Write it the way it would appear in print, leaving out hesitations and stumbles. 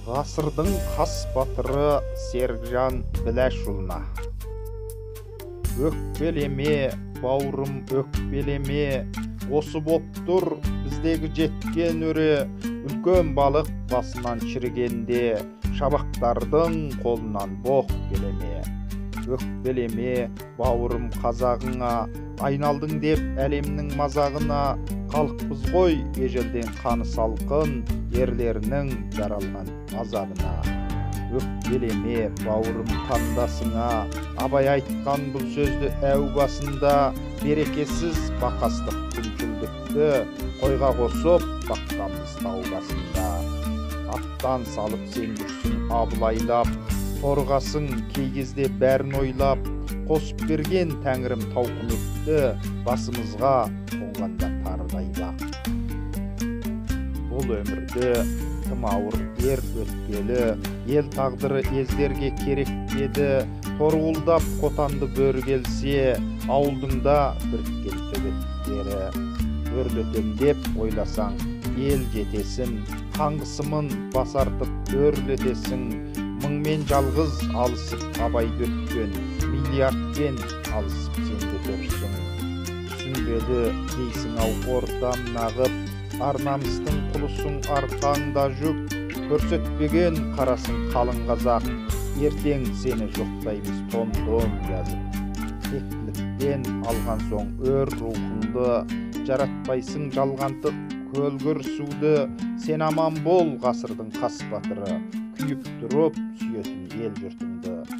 Ғасырдың қас батыры Серікжан Біләшұлына. Өкпелеме, бауырым өкпелеме, осы боп тұр біздегі жеткен өре, үлкен балық басынан шірігенде, шабақтардың қолынан боқ келеме. Өкпелеме, бауырым қазағыңа, айналдың деп әлемнің мазағына, халықпыз ғой ежелден қаны салқын, ерлерінің жаралған азабына. Өкпелеме, бауырым қандасыңа, абай айтқан бұл сөзді әу басында, берекесіз бақастық күншілдікті қойға қосып баққанбыз тау басында. Аттан салып сен жүрсің абылайлап, торғасың кей кезде бәрін ойлап, қосып берген тәңірім тауқыметті басымызға қонғанда тарғайлап. Бұл өмірді тым ауыр ер өткелі, ел тағдыры ездерге керек еді, торғылдап қотанды бөр келсе, ауылдыңда біріккен төбеттері. Өрлетем деп ойласаң, ел жетесін, қаңғысымын басартып өрлетесің, мыңмен жалғыз алысып абайды өткен, миллиардпен алысып сен көтерсің. Түсінбеді дейсің ау ортан нағып, ар-намыстың құлысың арқаңда жүк, көрсетпеген қарасың қалың қазақ, ертең сені жоқтаймыз том-том жазып. Тектіліктен алған соң өр рухыңды, жаратпайсың жалғантық көлгір суды, сен аман бол ғасырдың қас батыры, күйіп тұрып сүйетін ел жұртыңды.